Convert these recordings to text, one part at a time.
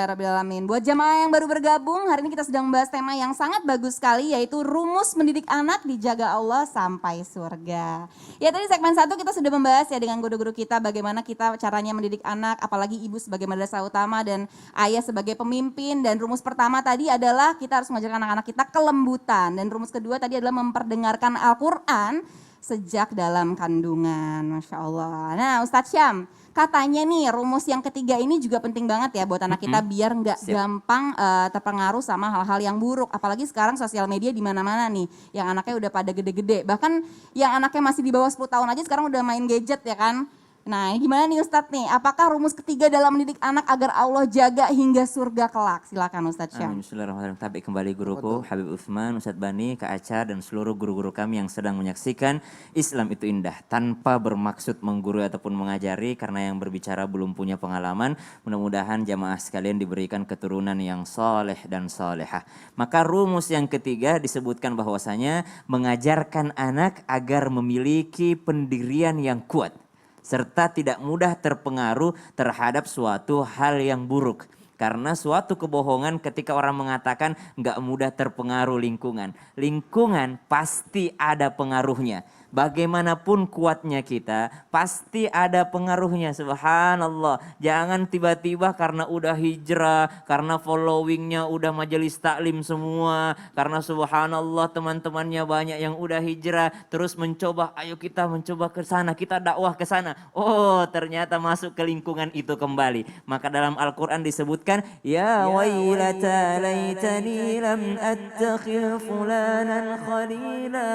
Alhamdulillahirrahmanirrahim. Buat jamaah yang baru bergabung, hari ini kita sedang membahas tema yang sangat bagus sekali, yaitu rumus mendidik anak dijaga Allah sampai surga. Ya, tadi segmen 1 kita sudah membahas ya dengan guru-guru kita bagaimana kita caranya mendidik anak, apalagi ibu sebagai madrasah utama dan ayah sebagai pemimpin. Dan rumus pertama tadi adalah kita harus mengajarkan anak-anak kita kelembutan. Dan rumus kedua tadi adalah memperdengarkan Al-Quran sejak dalam kandungan. Masya Allah. Nah, Ustadz Syam, katanya nih rumus yang ketiga ini juga penting banget ya buat anak kita biar nggak gampang terpengaruh sama hal-hal yang buruk. Apalagi sekarang sosial media di mana-mana nih, yang anaknya udah pada gede-gede. Bahkan yang anaknya masih di bawah 10 tahun aja sekarang udah main gadget ya kan. Nah, gimana nih Ustadz nih? Apakah rumus ketiga dalam mendidik anak agar Allah jaga hingga surga kelak? Silakan Ustadz Syam. Bismillahirrahmanirrahim. Tabik kembali guruku Habib Utsman, Ustadz Bani, Kak Acar dan seluruh guru-guru kami yang sedang menyaksikan Islam itu indah tanpa bermaksud menggurui ataupun mengajari, karena yang berbicara belum punya pengalaman. Mudah-mudahan jamaah sekalian diberikan keturunan yang soleh dan solehah. Maka rumus yang ketiga disebutkan bahwasanya mengajarkan anak agar memiliki pendirian yang kuat serta tidak mudah terpengaruh terhadap suatu hal yang buruk. Karena suatu kebohongan ketika orang mengatakan nggak mudah terpengaruh lingkungan. Lingkungan pasti ada pengaruhnya. Bagaimanapun kuatnya kita, pasti ada pengaruhnya. Subhanallah. Jangan tiba-tiba karena udah hijrah, karena followingnya udah majelis taklim semua, karena subhanallah teman-temannya banyak yang udah hijrah, terus mencoba, ayo kita mencoba ke sana, kita dakwah ke sana. Oh, ternyata masuk ke lingkungan itu kembali. Maka dalam Al-Quran disebutkan, ya wailata laitani lam attakhil fulanan khalila,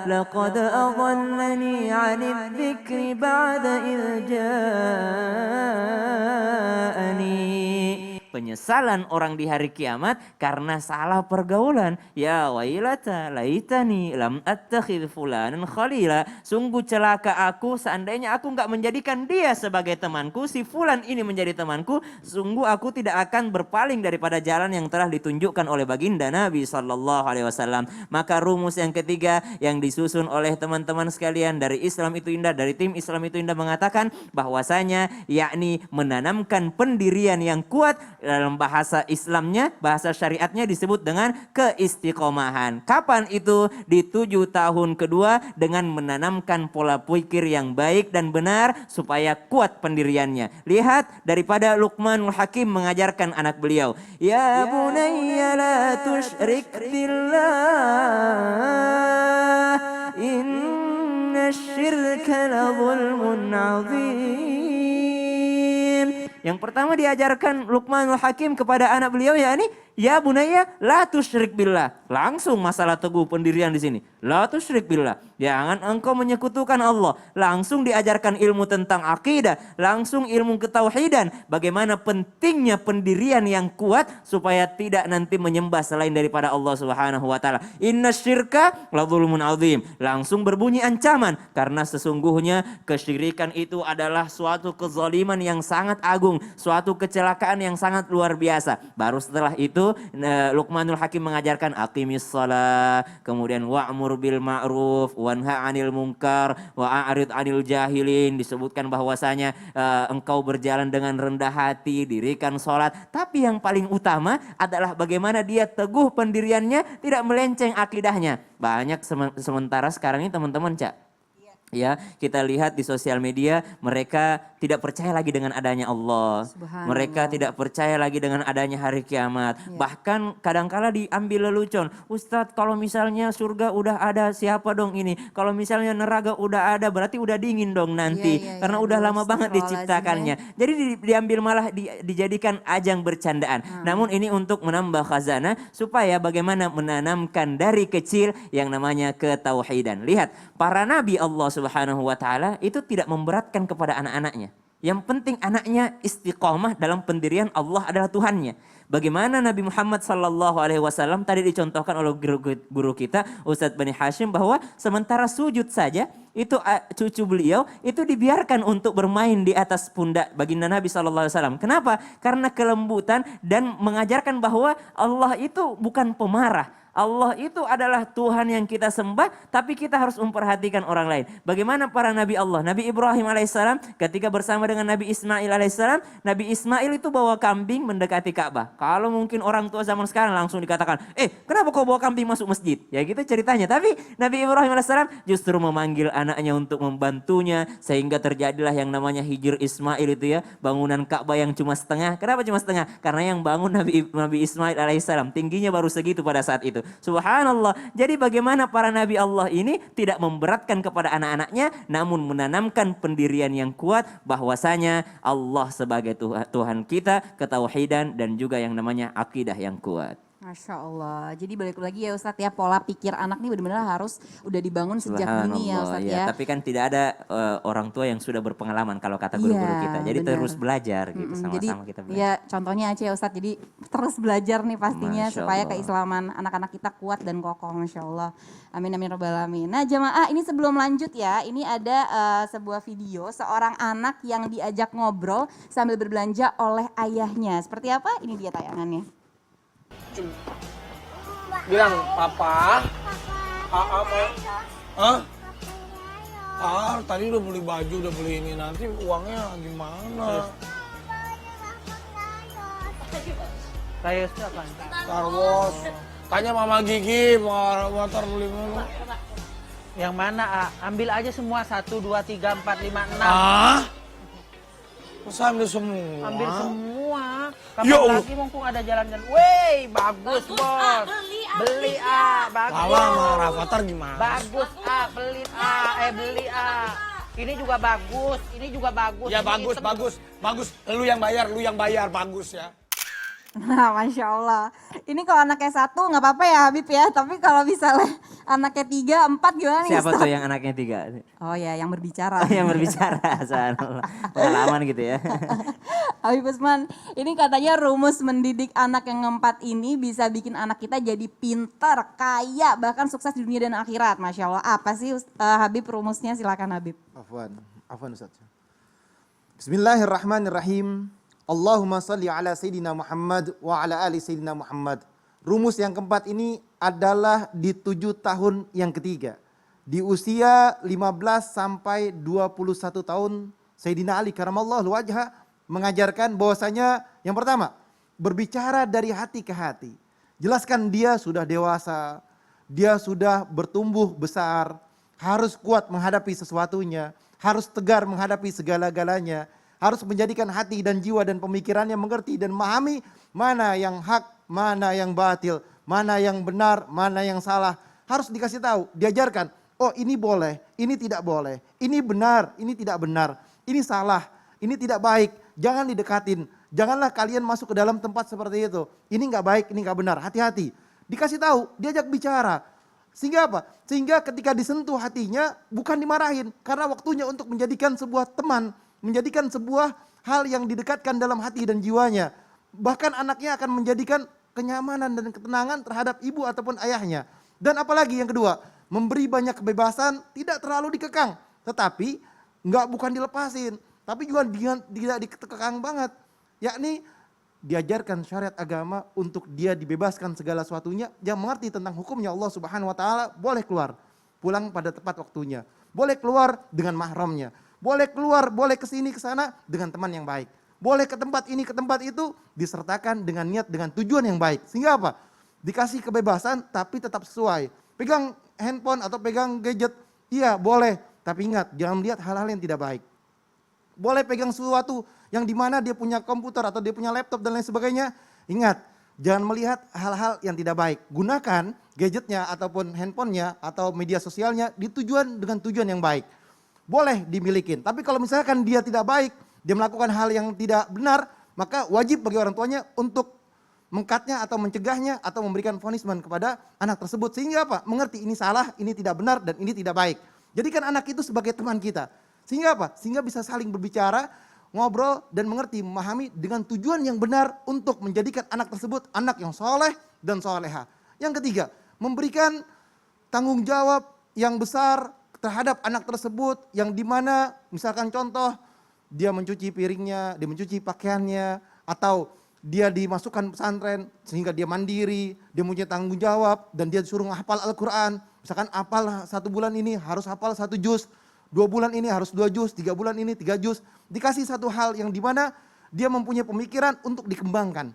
laqad أضلني عن الذكر بعد إذ جاءني. Penyesalan orang di hari kiamat karena salah pergaulan. Ya wailata laitani lam attakhidh fulanan khalila. Sungguh celaka aku seandainya aku enggak menjadikan dia sebagai temanku, si fulan ini menjadi temanku, sungguh aku tidak akan berpaling daripada jalan yang telah ditunjukkan oleh baginda Nabi sallallahu alaihi wasallam. Maka rumus yang ketiga yang disusun oleh teman-teman sekalian dari Islam itu indah, dari tim Islam itu indah mengatakan bahwasanya yakni menanamkan pendirian yang kuat. Dalam bahasa Islamnya, bahasa syariatnya disebut dengan keistiqomahan. Kapan itu? Di 7 tahun kedua dengan menanamkan pola pikir yang baik dan benar supaya kuat pendiriannya. Lihat daripada Luqmanul Hakim mengajarkan anak beliau, ya bunayya la tusyrik billah inna syirka la zulmun azim. Yang pertama diajarkan Luqmanul Hakim kepada anak beliau yakni ya bunayya la tusyrik billah. Langsung masalah teguh pendirian di sini. La tusyrik billah. Jangan engkau menyekutukan Allah. Langsung diajarkan ilmu tentang akidah, langsung ilmu ketauhidan. Bagaimana pentingnya pendirian yang kuat supaya tidak nanti menyembah selain daripada Allah Subhanahu wa taala. Inna syirka la zulmun azim. Langsung berbunyi ancaman karena sesungguhnya kesyirikan itu adalah suatu kezaliman yang sangat agung, suatu kecelakaan yang sangat luar biasa. Baru setelah itu Luqmanul Hakim mengajarkan aqimis shalah, kemudian wa'mur bil ma'ruf wanha 'anil munkar wa a'rid 'anil jahilin. Disebutkan bahwasanya engkau berjalan dengan rendah hati, dirikan sholat, tapi yang paling utama adalah bagaimana dia teguh pendiriannya, tidak melenceng akidahnya. Banyak sementara sekarang ini teman-teman ya, kita lihat di sosial media mereka tidak percaya lagi dengan adanya Allah. Mereka tidak percaya lagi dengan adanya hari kiamat. Bahkan kadangkala diambil lelucon. Ustadz, kalau misalnya surga udah ada, siapa dong ini? Kalau misalnya neraka udah ada, berarti udah dingin dong nanti. Karena udah lama banget diciptakannya. Jadi diambil malah dijadikan ajang bercandaan. Namun ini untuk menambah khazanah supaya bagaimana menanamkan dari kecil yang namanya ketauhidan. Lihat, para nabi Allah Subhanahu wa taala itu tidak memberatkan kepada anak-anaknya. Yang penting anaknya istiqomah dalam pendirian Allah adalah Tuhannya. Bagaimana Nabi Muhammad sallallahu alaihi wasallam tadi dicontohkan oleh guru kita Ustadz Bani Hashim bahwa sementara sujud saja itu cucu beliau itu dibiarkan untuk bermain di atas pundak baginda Nabi sallallahu alaihi wasallam. Kenapa? Karena kelembutan dan mengajarkan bahwa Allah itu bukan pemarah. Allah itu adalah Tuhan yang kita sembah, tapi kita harus memperhatikan orang lain. Bagaimana para nabi Allah? Nabi Ibrahim alaihissalam ketika bersama dengan Nabi Ismail alaihissalam, Nabi Ismail itu bawa kambing mendekati Ka'bah. Kalau mungkin orang tua zaman sekarang langsung dikatakan, kenapa kau bawa kambing masuk masjid? Ya gitu ceritanya. Tapi Nabi Ibrahim alaihissalam justru memanggil anaknya untuk membantunya, sehingga terjadilah yang namanya Hijr Ismail itu ya, bangunan Ka'bah yang cuma setengah. Kenapa cuma setengah? Karena yang bangun Nabi Ismail alaihissalam, tingginya baru segitu pada saat itu. Subhanallah. Jadi bagaimana para nabi Allah ini tidak memberatkan kepada anak-anaknya, namun menanamkan pendirian yang kuat bahwasanya Allah sebagai Tuhan kita, ketauhidan dan juga yang namanya akidah yang kuat. Masya Allah. Jadi balik lagi ya Ustadz ya, pola pikir anak nih benar-benar harus udah dibangun sejak dini ya Ustadz ya. Tapi kan tidak ada orang tua yang sudah berpengalaman kalau kata guru-guru kita. Jadi terus belajar gitu, sama-sama kita belajar. Ya contohnya Aceh Ustadz, jadi terus belajar nih pastinya supaya keislaman anak-anak kita kuat dan kokoh, Masya Allah. Amin amin robbal alamin. Nah jamaah, ini sebelum lanjut ya, ini ada sebuah video seorang anak yang diajak ngobrol sambil berbelanja oleh ayahnya. Seperti apa? Ini dia tayangannya. Bilang papa, mau, tadi udah beli baju, udah beli ini, nanti uangnya gimana? Kayak apa? Star Wars. Tanya Mama Gigi, motor beli mulu. Yang mana? Ambil aja semua 1, 2, 3, 4, 5, 6. Masa ambil semua? Ambil semua. Ya Kapan Allah. lagi mumpung ada jalan-jalan. Wey, bagus bos. Beli bagus. Kalah sama Rafathar gimana? Bagus beli Ini juga bagus, ini juga bagus. Ya ini bagus. Lu yang bayar, bagus ya. Nah Masya Allah. Ini kalau anaknya 1 nggak apa-apa ya Habib ya. Tapi kalau misalnya anaknya 3, 4 gimana nih Siapa Ustadz? tuh yang anaknya 3? Oh ya yang berbicara. Yang berbicara, subhanallah. Pengalaman gitu ya. Habib Usman, ini katanya rumus mendidik anak yang 4 ini bisa bikin anak kita jadi pintar, kaya, bahkan sukses di dunia dan akhirat. Masya Allah. Apa sih Habib rumusnya? Silakan Habib. Afwan Ustaz. Bismillahirrahmanirrahim. Allahumma salli ala Sayyidina Muhammad wa ala ali Sayyidina Muhammad. Rumus yang keempat ini adalah di 7 tahun yang ketiga. Di usia 15 sampai 21 tahun, Sayyidina Ali karamallahu wajha mengajarkan bahwasanya yang pertama, berbicara dari hati ke hati. Jelaskan dia sudah dewasa, dia sudah bertumbuh besar, harus kuat menghadapi sesuatunya, harus tegar menghadapi segala-galanya, harus menjadikan hati dan jiwa dan pemikirannya mengerti dan memahami mana yang hak, mana yang batil, mana yang benar, mana yang salah. Harus dikasih tahu, diajarkan, oh ini boleh, ini tidak boleh, ini benar, ini tidak benar, ini salah, ini tidak baik, jangan didekatin. Janganlah kalian masuk ke dalam tempat seperti itu. Ini nggak baik, ini nggak benar, hati-hati. Dikasih tahu, diajak bicara. Sehingga apa? Sehingga ketika disentuh hatinya bukan dimarahin. Karena waktunya untuk menjadikan sebuah teman, menjadikan sebuah hal yang didekatkan dalam hati dan jiwanya. Bahkan anaknya akan menjadikan kenyamanan dan ketenangan terhadap ibu ataupun ayahnya. Dan apalagi yang kedua, memberi banyak kebebasan, tidak terlalu dikekang. Tetapi bukan dilepasin, tapi juga tidak dikekang banget. Yakni diajarkan syariat agama untuk dia dibebaskan segala sesuatunya, yang mengerti tentang hukumnya Allah Subhanahu wa taala, boleh keluar, pulang pada tepat waktunya. Boleh keluar dengan mahramnya. Boleh keluar, boleh ke sini ke sana dengan teman yang baik. Boleh ke tempat ini, ke tempat itu disertakan dengan niat, dengan tujuan yang baik. Sehingga apa? Dikasih kebebasan tapi tetap sesuai. Pegang handphone atau pegang gadget, iya boleh. Tapi ingat, jangan lihat hal-hal yang tidak baik. Boleh pegang sesuatu yang dimana dia punya komputer atau dia punya laptop dan lain sebagainya. Ingat, jangan melihat hal-hal yang tidak baik. Gunakan gadgetnya ataupun handphonenya atau media sosialnya dengan tujuan yang baik. Boleh dimilikin, tapi kalau misalkan dia tidak baik, dia melakukan hal yang tidak benar, maka wajib bagi orang tuanya untuk mengkatnya atau mencegahnya atau memberikan punishment kepada anak tersebut. Sehingga apa? Mengerti ini salah, ini tidak benar, dan ini tidak baik. Jadikan anak itu sebagai teman kita. Sehingga apa? Sehingga bisa saling berbicara, ngobrol, dan mengerti, memahami dengan tujuan yang benar untuk menjadikan anak tersebut anak yang soleh dan soleha. Yang ketiga, memberikan tanggung jawab yang besar terhadap anak tersebut, yang dimana misalkan contoh dia mencuci piringnya, dia mencuci pakaiannya, atau dia dimasukkan pesantren sehingga dia mandiri, dia punya tanggung jawab dan dia disuruh menghafal Al-Quran. Misalkan hafal 1 bulan ini harus hafal 1 juz, 2 bulan ini harus 2 juz, 3 bulan ini 3 juz. Dikasih satu hal yang dimana dia mempunyai pemikiran untuk dikembangkan.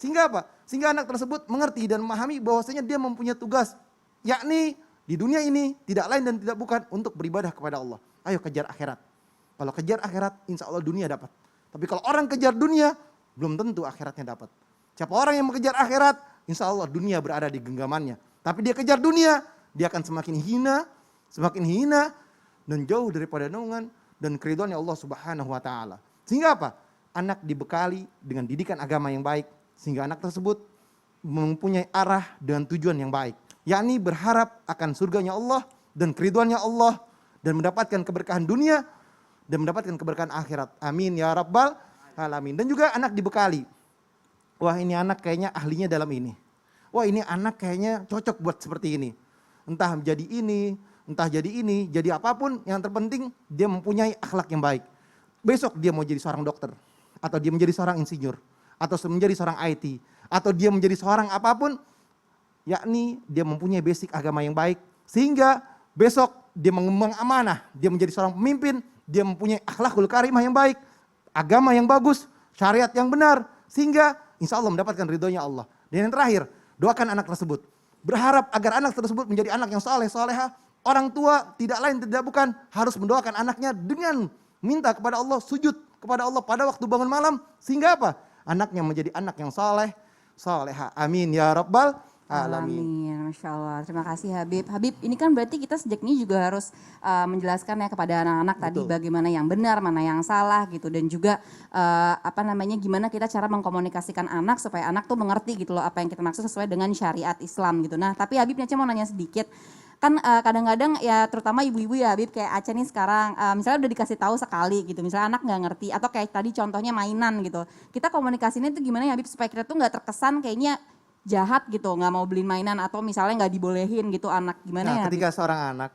Sehingga apa? Sehingga anak tersebut mengerti dan memahami bahwasanya dia mempunyai tugas, yakni di dunia ini tidak lain dan tidak bukan untuk beribadah kepada Allah. Ayo kejar akhirat. Kalau kejar akhirat, insya Allah dunia dapat. Tapi kalau orang kejar dunia, belum tentu akhiratnya dapat. Siapa orang yang mengejar akhirat, insya Allah dunia berada di genggamannya. Tapi dia kejar dunia, dia akan semakin hina, dan jauh daripada naungan dan keridhaannya Allah Subhanahu wa taala. Sehingga apa? Anak dibekali dengan didikan agama yang baik, sehingga anak tersebut mempunyai arah dan tujuan yang baik, yakni berharap akan surganya Allah dan keridhaannya Allah dan mendapatkan keberkahan dunia dan mendapatkan keberkahan akhirat. Amin ya rabbal alamin. Dan juga anak dibekali, wah ini anak kayaknya ahlinya dalam ini. Wah ini anak kayaknya cocok buat seperti ini. Entah menjadi ini, entah jadi ini, jadi apapun, yang terpenting dia mempunyai akhlak yang baik. Besok dia mau jadi seorang dokter, atau dia menjadi seorang insinyur, atau menjadi seorang IT, atau dia menjadi seorang apapun, yakni dia mempunyai basic agama yang baik, sehingga besok dia mengembang amanah, dia menjadi seorang pemimpin, dia mempunyai akhlakul karimah yang baik, agama yang bagus, syariat yang benar, sehingga insya Allah mendapatkan ridhonya Allah. Dan yang terakhir, doakan anak tersebut. Berharap agar anak tersebut menjadi anak yang saleh, soleha. Orang tua tidak lain tidak bukan harus mendoakan anaknya dengan minta kepada Allah, sujud kepada Allah pada waktu bangun malam. Sehingga apa? Anaknya menjadi anak yang saleh, soleha. Amin ya rabbal alamin. Amin, Masya Allah. Terima kasih Habib. Habib, ini kan berarti kita sejak ini juga harus menjelaskan ya kepada anak-anak tadi bagaimana yang benar, mana yang salah gitu. Dan juga gimana kita cara mengkomunikasikan anak supaya anak tuh mengerti gitu loh apa yang kita maksud sesuai dengan syariat Islam gitu. Nah tapi Habib Nyace mau nanya sedikit. Kan kadang-kadang ya terutama ibu-ibu ya Habib kayak Aca nih sekarang misalnya udah dikasih tahu sekali gitu. Misalnya anak nggak ngerti atau kayak tadi contohnya mainan gitu. Kita komunikasinya itu gimana ya Habib supaya kita tuh nggak terkesan kayaknya jahat gitu, nggak mau beliin mainan atau misalnya nggak dibolehin gitu anak, gimana ya? Ketika seorang anak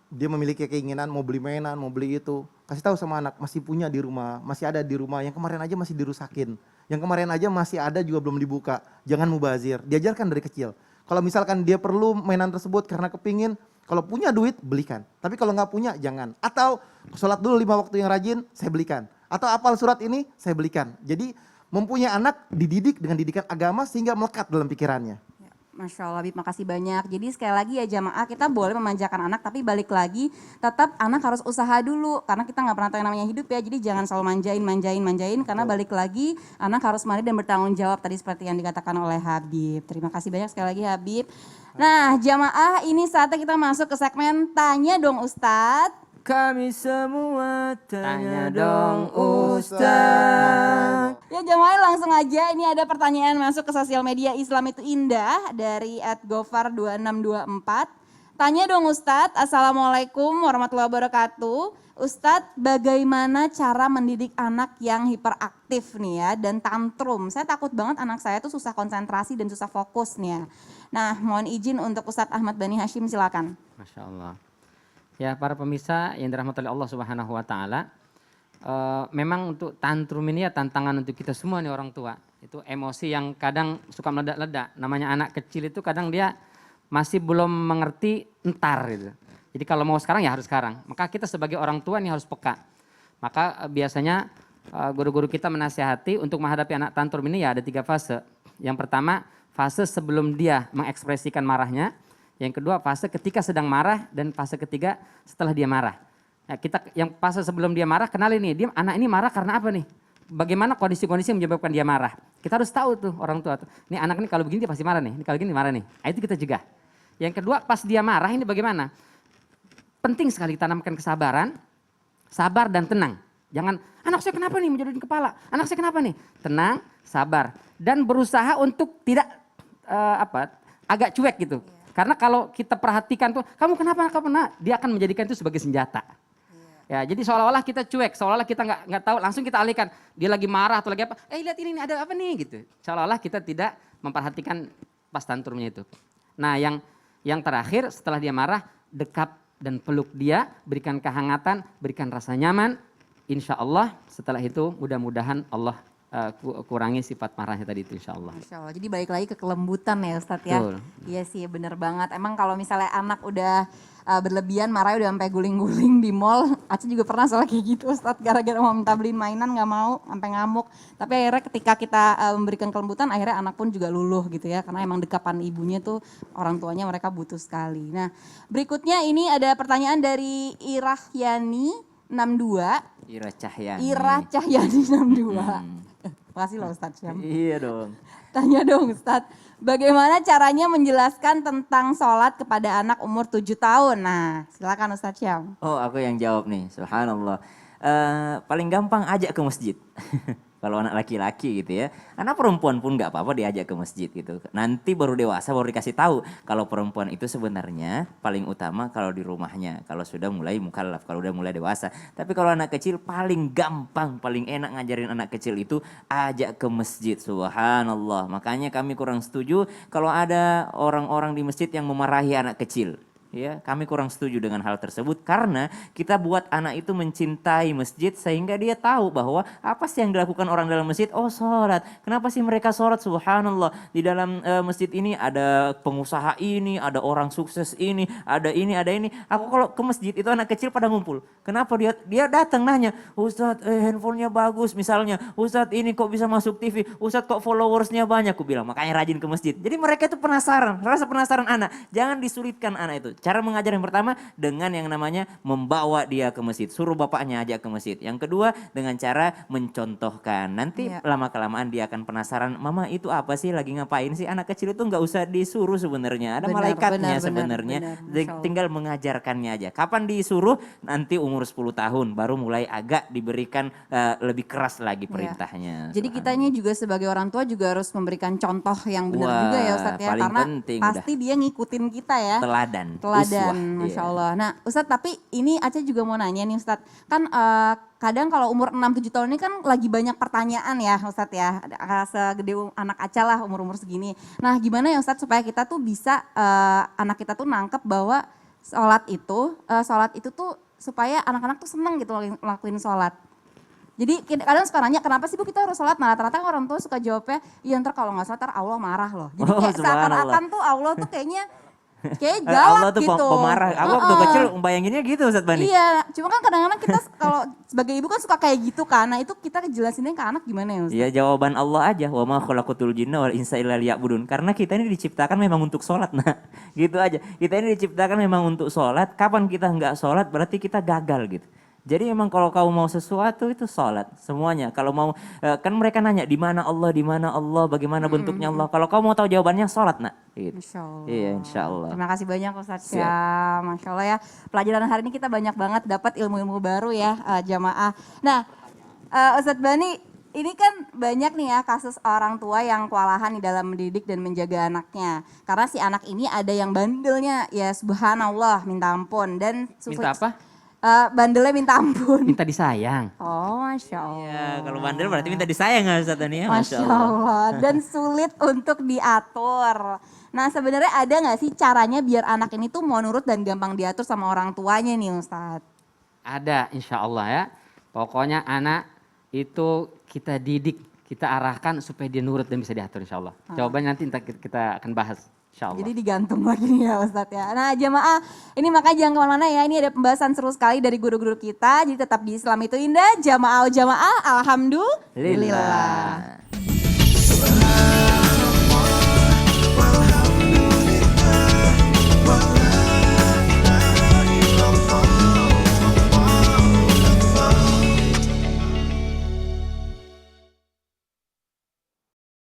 dia memiliki keinginan mau beli mainan, mau beli itu, kasih tahu sama anak masih punya di rumah, masih ada di rumah, yang kemarin aja masih dirusakin, yang kemarin aja masih ada juga belum dibuka, jangan mubazir, diajarkan dari kecil. Kalau misalkan dia perlu mainan tersebut karena kepingin, kalau punya duit belikan, tapi kalau nggak punya jangan. Atau sholat dulu 5 waktu yang rajin, saya belikan. Atau apal surat ini, saya belikan. Jadi mempunyai anak dididik dengan didikan agama sehingga melekat dalam pikirannya. Ya, Masya Allah, Habib, makasih banyak. Jadi sekali lagi ya jamaah, kita boleh memanjakan anak, tapi balik lagi tetap anak harus usaha dulu. Karena kita nggak pernah tahu yang namanya hidup ya, jadi jangan selalu manjain. Karena balik lagi anak harus mandiri dan bertanggung jawab tadi seperti yang dikatakan oleh Habib. Terima kasih banyak sekali lagi Habib. Nah jamaah, ini saatnya kita masuk ke segmen Tanya Dong Ustadz. Kami semua tanya dong Ustaz. Ya jamaah langsung aja, ini ada pertanyaan masuk ke sosial media Islam itu Indah dari @gofar2624. Tanya dong Ustadz, Assalamualaikum warahmatullahi wabarakatuh. Ustadz, bagaimana cara mendidik anak yang hiperaktif nih ya dan tantrum? Saya takut banget anak saya tuh susah konsentrasi dan susah fokus nih ya. Nah mohon izin untuk Ustadz Ahmad Bani Hashim, silakan. Masya Allah. Ya para pemirsa yang dirahmati oleh Allah Subhanahu wa taala, memang untuk tantrum ini ya tantangan untuk kita semua nih orang tua. Itu emosi yang kadang suka meledak-ledak. Namanya anak kecil itu kadang dia masih belum mengerti entar gitu. Jadi kalau mau sekarang ya harus sekarang. Maka kita sebagai orang tua nih harus peka. Maka biasanya guru-guru kita menasihati untuk menghadapi anak tantrum ini ya ada 3 fase. Yang pertama fase sebelum dia mengekspresikan marahnya. Yang kedua fase ketika sedang marah, dan fase ketiga setelah dia marah. Nah, kita yang fase sebelum dia marah, kenali nih, dia anak ini marah karena apa nih? Bagaimana kondisi-kondisi yang menyebabkan dia marah? Kita harus tahu tuh orang tua. Ini anak ini kalau begini dia pasti marah nih, ini kalau gini marah nih. Nah, itu kita cegah. Yang kedua pas dia marah ini bagaimana? Penting sekali tanamkan kesabaran, sabar dan tenang. Jangan, anak saya kenapa nih menjadi kepala? Anak saya kenapa nih? Tenang, sabar dan berusaha untuk tidak agak cuek gitu. Karena kalau kita perhatikan tuh, kamu kenapa? Dia akan menjadikan itu sebagai senjata. Ya, jadi seolah-olah kita cuek, seolah-olah kita nggak tahu, langsung kita alihkan. Dia lagi marah atau lagi apa? Lihat ini ada apa nih gitu. Seolah-olah kita tidak memperhatikan pas tantrumnya itu. Nah, yang terakhir setelah dia marah, dekap dan peluk dia, berikan kehangatan, berikan rasa nyaman. Insya Allah setelah itu mudah-mudahan Allah kurangi sifat marahnya tadi itu insya Allah. Masya Allah. Jadi balik lagi ke kelembutan ya Ustadz ya. Betul. Iya sih bener banget. Emang kalau misalnya anak udah berlebihan marahnya udah sampai guling-guling di mall. Aceh juga pernah soal kayak gitu Ustadz. Gara-gara mau minta beliin mainan gak mau sampai ngamuk. Tapi akhirnya ketika kita memberikan kelembutan akhirnya anak pun juga luluh gitu ya. Karena emang dekapan ibunya tuh orang tuanya mereka butuh sekali. Nah berikutnya ini ada pertanyaan dari Irahyani 62. Ira Cahyani. Ira Cahyani 62. Makasih loh Ustadz Syam. Iya dong. Tanya dong Ustadz, bagaimana caranya menjelaskan tentang sholat kepada anak umur 7 tahun? Nah silakan Ustadz Syam. Oh aku yang jawab nih, subhanallah. Paling gampang ajak ke masjid. Kalau anak laki-laki gitu ya. Anak perempuan pun nggak apa-apa diajak ke masjid gitu. Nanti baru dewasa baru dikasih tahu kalau perempuan itu sebenarnya paling utama kalau di rumahnya. Kalau sudah mulai mukallaf, kalau udah mulai dewasa. Tapi kalau anak kecil paling gampang, paling enak ngajarin anak kecil itu ajak ke masjid. Subhanallah. Makanya kami kurang setuju kalau ada orang-orang di masjid yang memarahi anak kecil. Ya, kami kurang setuju dengan hal tersebut karena kita buat anak itu mencintai masjid sehingga dia tahu bahwa apa sih yang dilakukan orang dalam masjid? Oh sholat. Kenapa sih mereka sholat? Subhanallah. Di dalam masjid ini ada pengusaha ini, ada orang sukses ini, ada ini, ada ini. Aku kalau ke masjid itu anak kecil pada ngumpul. Kenapa dia datang nanya, Ustadz handphonenya bagus misalnya. Ustadz ini kok bisa masuk TV? Ustadz kok followersnya banyak? Aku bilang makanya rajin ke masjid. Jadi mereka itu penasaran, rasa penasaran anak. Jangan disulitkan anak itu. Cara mengajar yang pertama dengan yang namanya membawa dia ke masjid. Suruh bapaknya ajak ke masjid. Yang kedua dengan cara mencontohkan. Nanti lama-kelamaan dia akan penasaran, mama itu apa sih lagi ngapain sih? Anak kecil itu nggak usah disuruh sebenarnya. Ada malaikatnya sebenarnya. Tinggal mengajarkannya aja. Kapan disuruh? Nanti umur 10 tahun. Baru mulai agak diberikan lebih keras lagi perintahnya. Jadi kitanya juga sebagai orang tua juga harus memberikan contoh yang benar juga ya Ustadz ya. Paling Karena penting pasti dia ngikutin kita ya. Teladan. Teladan, Uswah, Masya iya. Allah. Nah Ustadz tapi ini Aceh juga mau nanya nih Ustadz. Kan kadang kalau umur 6-7 tahun ini kan lagi banyak pertanyaan ya Ustadz ya. Segede anak Aceh lah umur-umur segini. Nah gimana ya Ustadz supaya kita tuh bisa anak kita tuh nangkep bahwa sholat itu tuh supaya anak-anak tuh seneng gitu ngelakuin sholat. Jadi kadang suka nanya kenapa sih Bu kita harus sholat? Nah rata-rata orang tua suka jawabnya, iya ntar kalau nggak sholat ntar Allah marah loh. Jadi kayak seakan-akan tuh Allah tuh kayaknya kayak galak Allah tuh gitu. pemarah. Aku waktu kecil bayanginnya gitu Ustadz Bani. Iya, cuma kan kadang-kadang kita kalau sebagai ibu kan suka kayak gitu kan. Nah itu kita jelasinnya ke anak gimana ya Ustaz? Ya jawaban Allah aja, wa ma khalaqatul jinna wal insa illa liya'budun. Karena kita ini diciptakan memang untuk sholat, nah gitu aja. Kita ini diciptakan memang untuk sholat. Kapan kita nggak sholat berarti kita gagal gitu. Jadi memang kalau kau mau sesuatu itu sholat semuanya. Kalau mau kan mereka nanya di mana Allah, bagaimana bentuknya Allah. Kalau kau mau tahu jawabannya sholat nak. Gitu. Insya Allah. Iya insya Allah. Terima kasih banyak Ustaz ya, Masya Allah ya. Pelajaran hari ini kita banyak banget dapat ilmu-ilmu baru ya jamaah. Nah Ustadz Bani ini kan banyak nih ya kasus orang tua yang kewalahan di dalam mendidik dan menjaga anaknya. Karena si anak ini ada yang bandelnya ya subhanallah minta ampun. Dan Minta apa? Bandelnya minta ampun. Minta disayang. Oh Masya Allah. Ya kalau bandel berarti minta disayang nggak Ustadz Tani ya? Masya Allah. Dan sulit untuk diatur. Nah sebenarnya ada nggak sih caranya biar anak ini tuh mau nurut dan gampang diatur sama orang tuanya nih Ustadz? Ada insya Allah ya. Pokoknya anak itu kita didik, kita arahkan supaya dia nurut dan bisa diatur insya Allah. Jawabannya nanti kita akan bahas. Jadi digantung lagi nih ya Ustadz ya. Nah jamaah ini makanya jangan kemana-mana ya. Ini ada pembahasan seru sekali dari guru-guru kita. Jadi tetap di Islam itu indah. Jamaah alhamdulillah.